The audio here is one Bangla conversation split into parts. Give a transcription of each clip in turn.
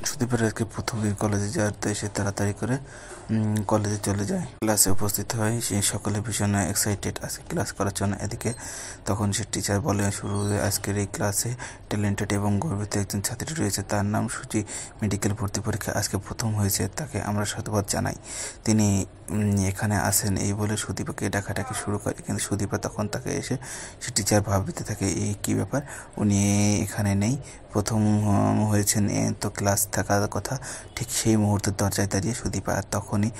সুদীপের আজকে প্রথম দিন কলেজে যাওয়াতে সে তাড়াতাড়ি করে কলেজে চলে যায়। ক্লাসে উপস্থিত হয়, সে সকলে ভীষণ এক্সাইটেড আজকে ক্লাস করার জন্য। এদিকে তখন সে টিচার বলে, আজকের এই ক্লাসে ট্যালেন্টেড এবং গর্বিত একজন ছাত্রী রয়েছে, তার নাম সুচি। মেডিকেল ভর্তি পরীক্ষা আজকে প্রথম হয়েছে, তাকে আমরা সাধুবাদ জানাই। তিনি এখানে আসেন এই বলে সুদীপাকে ডাকাডাকি শুরু করে, কিন্তু সুদীপা তখন তাকে এসে সে টিচার ভাবিতে থাকে এই কী ব্যাপার, উনি এখানে নেই, প্রথম হয়েছেন, তো ক্লাস থাকার কথা। ঠিক সেই মুহূর্তে দরজায় দাঁড়িয়ে সুদীপা তখনই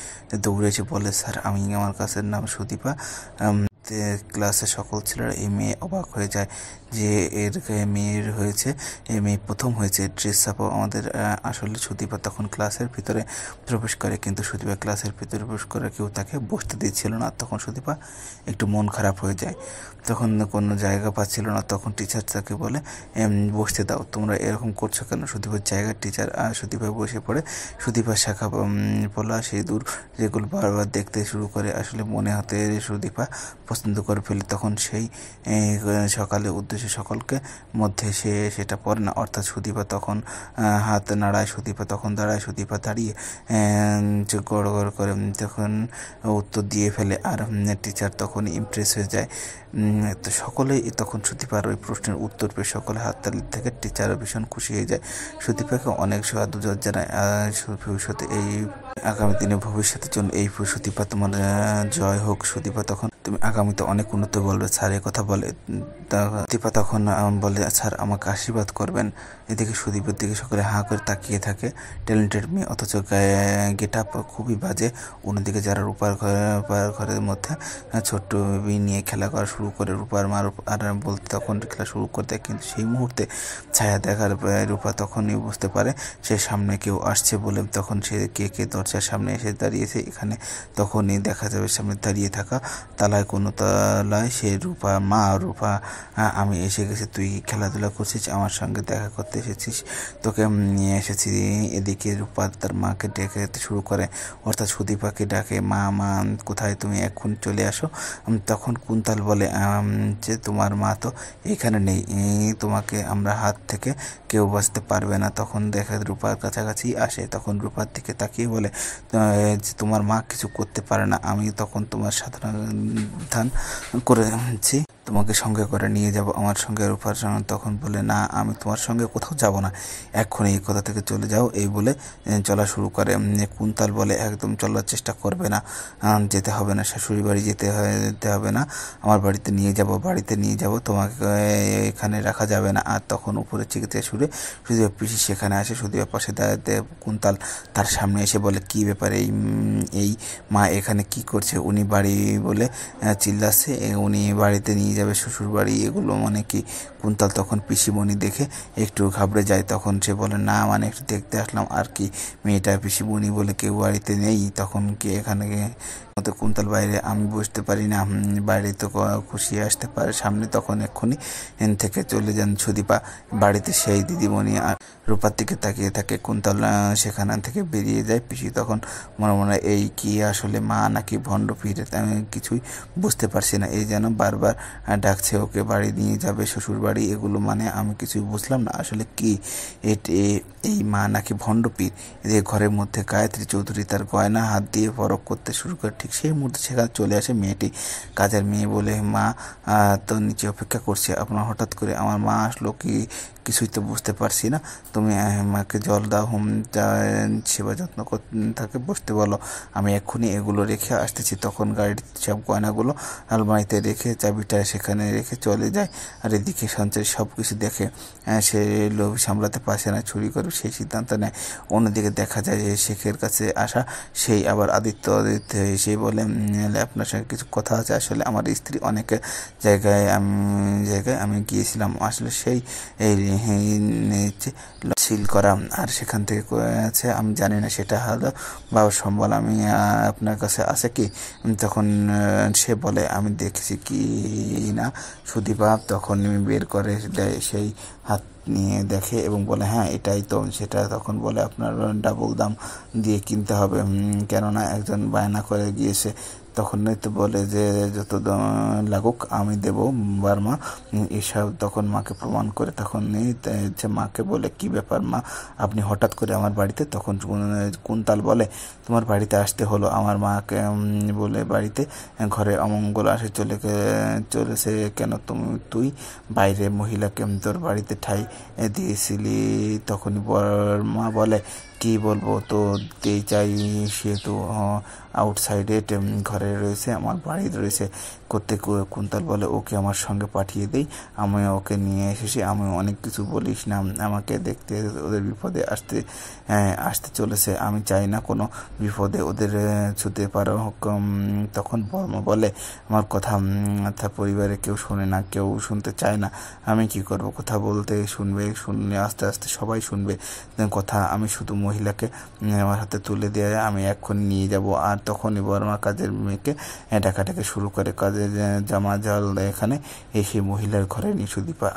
দৌড়েছে, বলে, স্যার আমার কাছের নাম সুদীপা। ক্লাসে সকল ছেলেরা এই মেয়ে অবাক হয়ে যায় যে এর মেয়ের হয়েছে, এই মেয়ে প্রথম হয়েছে, ড্রেস আপ আমাদের। আসলে সুদীপা তখন ক্লাসের ভিতরে প্রবেশ করে, কিন্তু সুদীপা ক্লাসের ভিতরে প্রবেশ করে কেউ তাকে বসতে দিচ্ছিল না। তখন সুদীপা একটু মন খারাপ হয়ে যায়, তখন কোনো জায়গা পাচ্ছিল না। তখন টিচার তাকে বলে, বসতে দাও, তোমরা এরকম করছো কেন? সুদীপার জায়গার টিচার সুদীপা বসে পড়ে। সুদীপার শাখা পলা সেই দূর যেগুলো বারবার দেখতে শুরু করে, আসলে মনে হতে সুদীপা পছন্দ করে ফেলে। তখন সেই সকালে উদ্দেশ্যে সকলকে মধ্যে সে সেটা পড়ে না, অর্থাৎ সুদীপা তখন হাত নাড়ায়, সুদীপা তখন দাঁড়ায়, সুদীপা দাঁড়িয়ে গড় গড় করে তখন উত্তর দিয়ে ফেলে। আর টিচার তখন ইমপ্রেস হয়ে যায়। তো সকলেই তখন সুদীপার ওই প্রশ্নের উত্তর পেয়ে সকলে হাততালি থেকে টিচারও ভীষণ খুশি হয়ে যায়। সুদীপাকে অনেক সাধু জানায় ভবিষ্যতে এই আগামী দিনে ভবিষ্যতের জন্য এই সুদীপা তোমার জয় হোক। সুদীপা তখন, তুমি আগামীতে অনেক উন্নত বলবে, স্যার এ কথা বলে। সুদীপা তখন বলে, স্যার আমাকে আশীর্বাদ করবেন। এদিকে সুদীপের দিকে সকলে হাঁ করে তাকিয়ে থাকে। ট্যালেন্টেড মেয়ে, অথচ গেট আপ খুবই বাজে। অন্যদিকে যারা রূপার ঘরের মধ্যে ছোট্ট বেবি নিয়ে খেলা করা শুরু করে, রূপার মা আর বলতে তখন খেলা শুরু করে দেয়, কিন্তু সেই মুহূর্তে ছায়া দেখার রূপা তখনই বুঝতে পারে সে সামনে কেউ আসছে বলে। তখন সে কে দরজার সামনে এসে দাঁড়িয়েছে, এখানে তখনই দেখা যাবে সামনে দাঁড়িয়ে থাকা তালায়, কোনো তালায় সে রূপা। মা, রূপা আমি এসে গেছি, তুই খেলাধুলা করছিস, আমার সঙ্গে দেখা করতে এসেছিস, তোকে নিয়ে এসেছি। এদিকে রূপা তার মাকে ডেকে শুরু করে, অর্থাৎ সুদীপাকে ডাকে, মা মা কোথায় তুমি, এখন চলে আসো। তখন কুন্তল বলে যে তোমার মা তো এখানে নেই, তোমাকে আমরা হাত থেকে কেউ বাঁচতে পারবে না। তখন দেখা রূপার কাছাকাছি আসে, তখন রূপার দিকে তাকিয়ে বলে যে তোমার মা কিছু করতে পারে না, আমি তখন তোমার সাবধান করেছি, তোমাকে সঙ্গে করে নিয়ে যাব আমার সঙ্গে। রূপার সঙ্গে তখন বলে, না আমি তোমার সঙ্গে কোথাও যাব না, এক্ষুনি এই কথা থেকে চলে যাও, এই বলে চলা শুরু করে। কুন্তল বলে, একদম চলার চেষ্টা করবে না, যেতে হবে না, শাশুড়ি বাড়ি যেতে হবে না, আমার বাড়িতে নিয়ে যাব, তোমাকে এখানে রাখা যাবে না। আর তখন উপরে চিকিৎসা সুরে সুদীপা পিসি সেখানে আসে। সুদীপার পাশে দাঁড়াতে কুন্তল তার সামনে এসে বলে, কি ব্যাপার, এই মা এখানে কি করছে? উনি বাড়ি বলে চিল্লাচ্ছে, উনি বাড়িতে নিয়ে যাবে, শ্বশুর বাড়ি, এগুলো মানে কি? কুন্তল তখন পিসিমণি দেখে একটু ঘাবড়ে যায়। তখন সে বলে, না মানে একটু দেখতে আসলাম আর কি, মেয়েটা পিসিমণি বলে কেউ বাড়িতে নেই, তখন কি এখানে মতো কুন্তল বাইরে, আমি বুঝতে পারি না, বাইরে তো খুশি আসতে পারে সামনে। তখন এক্ষুনি থেকে চলে যান সুদীপা বাড়িতে। সেই দিদিমণি আর রূপার দিকে তাকিয়ে থাকে। কুন্তল সেখান থেকে বেরিয়ে যায়। পিসি তখন মনে মনে, এই কি আসলে মা নাকি ভণ্ড ফিরে, আমি কিছুই বুঝতে পারছি না, এই যেন বারবার ডাকছে ওকে বাড়ি নিয়ে যাবে, শ্বশুর বাড়ি, এগুলো মানে আমি কিছুই বুঝলাম না আসলে কি, এই মা নাকি ভণ্ড পীর। এদের ঘরের মধ্যে গায়ত্রী চৌধুরী তার গয়না হাত দিয়ে পরখ করতে শুরু করে। ঠিক সেই মুহূর্তে সেখানে চলে আসে মেয়েটি, কাজের মেয়ে, বলে, মা তো নিচে অপেক্ষা করছে, আপনার হঠাৎ করে আমার মা আসলো কি, কিছুই তো বুঝতে পারছি না, তুমি মাকে জল দাও, সেবা যত্ন করতে থাকে, বসতে বলো, আমি এক্ষুনি এগুলো রেখে আসতেছি। তখন গাড়ির সব গয়নাগুলো আলমারিতে রেখে চাবিটা সেখানে রেখে চলে যায়। আর এদিকে সঞ্চয় সব কিছু দেখে সে লোভ সামলাতে পারছে না, চুরি করবে সেই সিদ্ধান্ত নেয়। অন্যদিকে দেখা যায় যে শেখের কাছে আসা সেই আবার আদিত্য সেই বলে, আপনার সঙ্গে কিছু কথা আছে, আসলে আমার স্ত্রী অনেক জায়গায় আমি গিয়েছিলাম, আসলে সেই সিল করা, আর সেখান থেকে আছে আমি জানি না সেটা হলো বাবার সম্বল, আমি আপনার কাছে আছে কি? তখন সে বলে, আমি দেখেছি কি না। সুদীপা তখন বের করে দেয় সেই হাত নিয়ে দেখে এবং বলে, হ্যাঁ এটাই তো। সেটা তখন বলে, আপনার ডাবল দাম দিয়ে কিনতে হবে, কেননা একজন বায়না করে গিয়েছে, তখন তো বলে যে যত লাগুক আমি দেব বার্মা এসব। তখন মাকে প্রমাণ করে তখন মাকে বলে কি ব্যাপার মা, আপনি হঠাৎ করে আমার বাড়িতে? তখন কুন্তল বলে তোমার বাড়িতে আসতে হলো আমার মাকে বলে বাড়িতে ঘরে অমঙ্গল আসে চলেছে কেন? তুই বাইরে মহিলাকে তোর বাড়িতে ঠাঁই দিয়েছিলি। তখনই মা বলে কি বলবো, তো দিতেই চাই, সে তো আউটসাইডে ঘরে রয়েছে, আমার বাড়িতে রয়েছে করতে। কুন্তল বলে ওকে আমার সঙ্গে পাঠিয়ে দেই, আমি ওকে নিয়ে এসেছি। আমি অনেক কিছু বলিস না, আমাকে দেখতে ওদের বিপদে আসতে চলেছে, আমি চাই না কোনো বিপদে ওদের ছুতে পারো। তখন বর্মা বলে আমার কথা পরিবারে কেউ শোনে না, কেউ শুনতে চায় না, আমি কি করব? কথা বলতে শুনবে, শুনলে আস্তে আস্তে সবাই শুনবে কথা। আমি শুধু মহিলাকে আমার হাতে তুলে দিয়ে আমি এক্ষুনি নিয়ে যাব। আর তখনই বর্মা কাজের মেয়েকে ডাকাটাকে শুরু করে। কাজের জামা জল এখানে এসে মহিলার ঘরে নিয়ে সুদীপা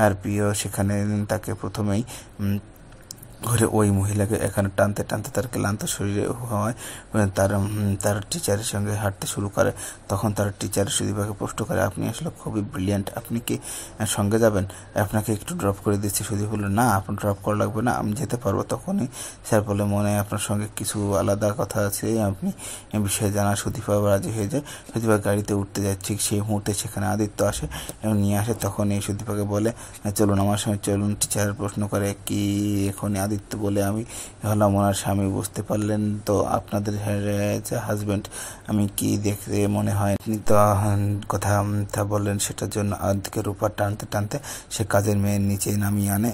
আর প্রিয় সেখানে তাকে প্রথমেই ঘরে ওই মহিলাকে এখানে টানতে টানতে তার ক্লান্ত শরীরে হয় তার টিচারের সঙ্গে হাঁটতে শুরু করে। তখন তার টিচার সুদীপাকে প্রশ্ন করে আপনি আসলে খুবই ব্রিলিয়ান্ট, আপনি কি সঙ্গে যাবেন? আপনাকে একটু ড্রপ করে দিচ্ছি। সুদীপ বলল না, আপনার ড্রপ করা লাগবে না, আমি যেতে পারবো। তখনই স্যার বলে মনে হয় আপনার সঙ্গে কিছু আলাদা কথা আছে, আপনি বিষয়ে জানা। সুদীপা রাজি হয়ে যায়, সুদীপা গাড়িতে উঠতে যায়। ঠিক সেই মুহূর্তে সেখানে আদিত্য আসে এবং নিয়ে আসে। তখন এই সুদীপাকে বলে চলুন আমার সঙ্গে চলুন। টিচার প্রশ্ন করে কি এখনই? আদিত্য বলে আমি হলাম ওনার স্বামী, বুঝতে পারলেন তো, আপনাদের হাজবেন্ড। আমি কি দেখতে মনে হয়? আপনি তো কথা বললেন, সেটার জন্য আদিত্যকে রূপা টানতে টানতে সে কাজের মেয়ের নিচে নামিয়ে আনে।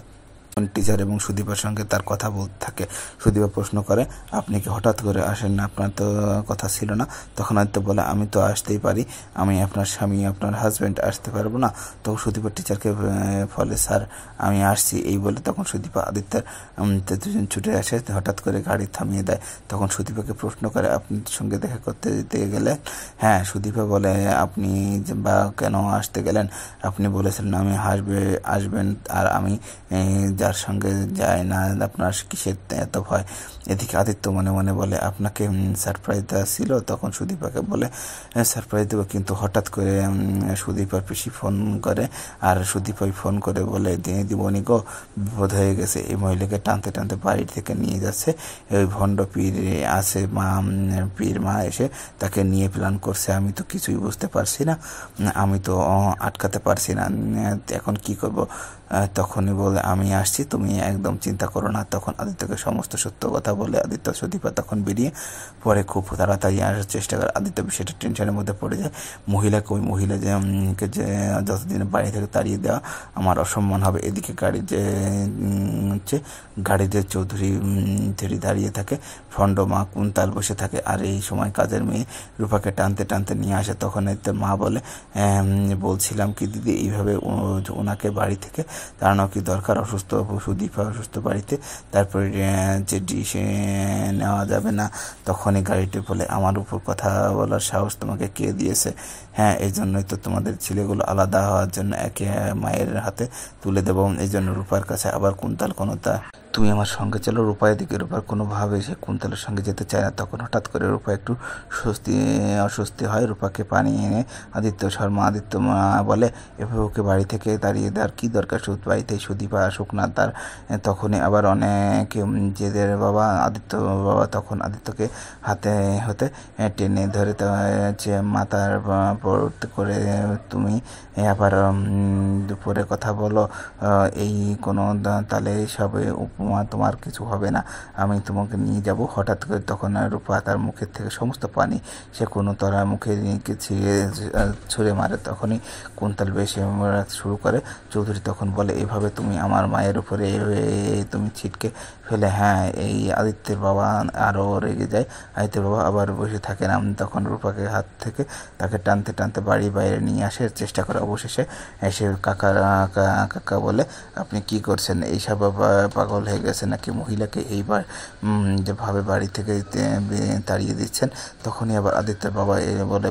টিচার এবং সুদীপার সঙ্গে তার কথা বলতে থাকে। সুদীপা প্রশ্ন করে আপনি কি হঠাৎ করে আসেন না, আপনার তো কথা ছিল না? তখন আদিত্য বলে আমি তো আসতেই পারি, আমি আপনার স্বামী, আপনার হাজব্যান্ড, আসতে পারবো না? তখন সুদীপা টিচারকে ফলে স্যার আমি আসছি এই বলে তখন সুদীপা আদিত্যের দুজন ছুটে আসে, হঠাৎ করে গাড়ি থামিয়ে দেয়। তখন সুদীপাকে প্রশ্ন করে আপনি সঙ্গে দেখা করতে যেতে গেলেন? হ্যাঁ। সুদীপা বলে আপনি বা কেন আসতে গেলেন? আপনি বলেছিলেন আমি আসবেন, আর আমি যার সঙ্গে যায় না, আপনার কিসের এত ভয়? এদিকে আদিত্য মনে মনে বলে আপনাকে সারপ্রাইজ দেওয়া ছিল। তখন সুদীপাকে বলে সারপ্রাইজ দেবো, কিন্তু হঠাৎ করে সুদীপার পিসি ফোন করে, আর সুদীপাই ফোন করে বলে দিদিমণি গো, বিপদ হয়ে গেছে, এই মহিলাকে টানতে টানতে বাড়ি থেকে নিয়ে যাচ্ছে ওই ভণ্ড পীর আছে, পীর মা এসে তাকে নিয়ে প্ল্যান করছে। আমি তো কিছুই বুঝতে পারছি না, আমি তো আটকাতে পারছি না, এখন কি করব? তখনই বলে আমি আসছি, তুমি একদম চিন্তা করো না। তখন আদিত্যকে সমস্ত সত্য কথা বলে আদিত্য সুদীপা তখন বেরিয়ে পরে খুব তাড়াতাড়ি আসার চেষ্টা করে। আদিত্য বিষয়টা টেনশনের মধ্যে পড়ে যায়। ওই মহিলা যে যতদিন বাড়ি থেকে তাড়িয়ে দেওয়া আমার অসম্মান হবে। এদিকে গাড়িতে চৌধুরী দাঁড়িয়ে থাকে, ফন্ড মা কুন্তল বসে থাকে, আর এই সময় কাজের মেয়ে রূপাকে টানতে টানতে নিয়ে আসে। তখন মা বলে বলছিলাম কি দিদি, এইভাবে ওনাকে বাড়ি থেকে তাড়ানো কি দরকার? অসুস্থ সুদীপা অসুস্থ বাড়িতে, তারপরে যে ডিসে নেওয়া যাবে না। তখনই গাড়িটি বলে আমার উপর কথা বলার সাহস তোমাকে কে দিয়েছে? হ্যাঁ, এই জন্যই তো তোমাদের ছেলেগুলো আলাদা হওয়ার জন্য একে মায়ের হাতে তুলে দেবো, এই জন্য রূপার কাছে। আবার কুন্তল তুমি আমার সঙ্গে চলো। রূপা এদিকে রূপার কোনোভাবে সে কুন্তলের সঙ্গে যেতে চায় না। তখন হঠাৎ করে রূপা একটু অস্বস্তি হয়। রূপাকে পানি এনে আদিত্য মা বলে এভাবে ওকে বাড়ি থেকে তাড়িয়ে দেওয়ার কী দরকার? বাড়িতে সুদীপা আসুক না তার। তখনই আবার অনেক জেদের আদিত্য বাবা তখন আদিত্যকে হতে টেনে ধরে যে মাথার করে তুমি আবার দুপুরে কথা বলো, এই কোনো তাহলে সবে উপমা তোমার কিছু হবে না, আমি তোমাকে নিয়ে যাব। হঠাৎ করে তখন রূপা তার মুখের থেকে সমস্ত পানি সে কোনো তরা মুখে ছুঁড়ে মারে। তখনই কুন্তল বেশি শুরু করে। চৌধুরী তখন বলে এভাবে তুমি আমার মায়ের উপরে তুমি ছিটকে ফেলে? হ্যাঁ। এই আদিত্যের বাবা আরও রেগে যায়। আদিত্যের বাবা আবার বসে থাকে না। তখন রূপাকে হাত থেকে তাকে টানতে টানতে বাড়ির বাইরে নিয়ে আসার চেষ্টা করে। অবশেষে এসে কাকা বলে আপনি কি করছেন? এইসব পাগল হয়ে হয়ে গেছে নাকি মহিলাকে এইবার যেভাবে বাড়ি থেকে তাড়িয়ে দিচ্ছেন। তখনই আবার আদিত্যের বাবা বলে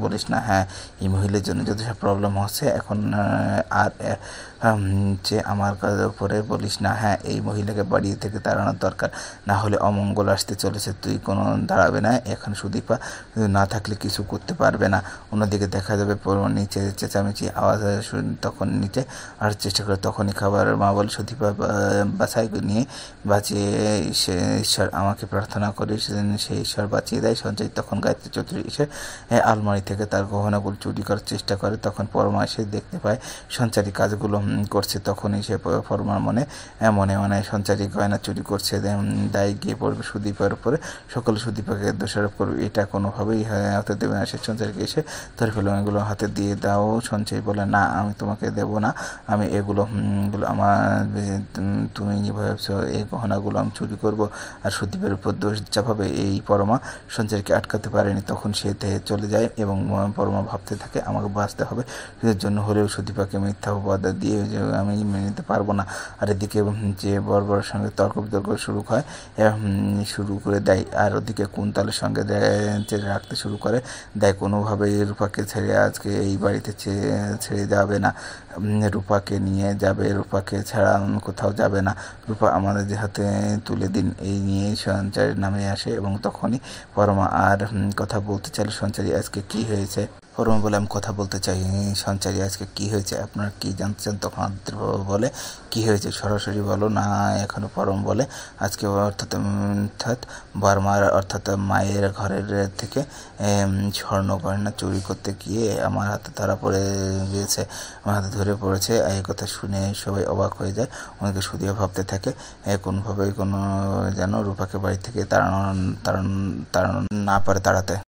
বলিস না, হ্যাঁ এই মহিলার জন্য যত সব প্রবলেম হচ্ছে এখন আর যে আমার উপরে বলিস না, হ্যাঁ এই মহিলাকে বাড়ি থেকে তাড়ানোর দরকার, না হলে অমঙ্গল আসতে চলেছে, তুই কোনো দাঁড়াবে না। এখন সুদীপা না থাকলে কিছু করতে পারবে না। অন্যদিকে দেখা যাবে নিচে চেঁচামেচি আওয়াজ তখন নিচে আর চেষ্টা করে, তখনই খাবার মা বলে সুদীপা বাছাই নিয়ে বাঁচিয়ে সে ঈশ্বর আমাকে প্রার্থনা করি, সে ঈশ্বর বাঁচিয়ে দেয়। সঞ্চয় তখন গায়ত্রী চৌধুরী এসে আলমারি থেকে তার গহনাগুলো চুরি করার চেষ্টা করে। তখন পরমা এসে দেখতে পায় সঞ্চারী কাজগুলো করছে। তখনই সে পরমার মনে মনে সঞ্চারী গয়না চুরি করছে দায় গিয়ে পড়বে সুদীপার উপরে। সকলে সুদীপাকে দোষারোপ করবে, এটা কোনোভাবেই হতে দেবে না। সে সঞ্চারীকে এসে ধরে ফেলো, এগুলো হাতে দিয়ে দাও। সঞ্চয় বলে, না আমি তোমাকে দেবো না, আমি এগুলো আমার তুমি ভাবছো এই গহনাগুলো আমি চুরি করবো আর সুদীপের উপর দোষ চাপাবে। এই পরমা সঞ্চারীকে আটকাতে পারেনি। তখন সে চলে যায় এবং পরমা ভাবতে থাকে আমাকে বাঁচতে হবে, সেটার জন্য হলেও সুদীপাকে মিথ্যা অপবাদ দিয়ে আমি মেনে নিতে পারবো না। আর এদিকে যে বড়ের সঙ্গে তর্ক বিতর্ক শুরু করে দেয়, আর ওদিকে কুন্তলের সঙ্গে রাখতে শুরু করে দেয়। কোনোভাবেই রূপাকে ছেড়ে আজকে এই বাড়িতে ছেড়ে যাবে না, রূপাকে নিয়ে যাবে, রূপাকে ছাড়া কোথাও যাবে না, রূপা আমাদের হাতে তুলে দিন, এই নিয়ে সঞ্চারীর নামে আসে। এবং তখনই পরমা আর কথা বলতে চাইলে, সঞ্চারী আজকে কি হয়েছে? পরমা বলে, আমি কথা বলতে চাই। সঞ্চারী আজকে কি হয়েছে, আপনারা কি জানতে চান? তখন আদিত্য বলে, কি হয়েছে সরাসরি বলো না। এখনো পরম বলে, আজকে অর্থাৎ বর্মার অর্থাৎ মায়ের ঘরের থেকে স্বর্ণ গয়না চুরি করতে গিয়ে আমার হাতে ধরা পড়ে গিয়েছে, আমার হাতে ধরে পড়েছে। এই কথা শুনে সবাই অবাক হয়ে যায়। অনেকে শুধুও ভাবতে থাকে কোনোভাবেই যেন রূপাকে বাড়ি থেকে তাড়ানো না পারে তাড়াতে।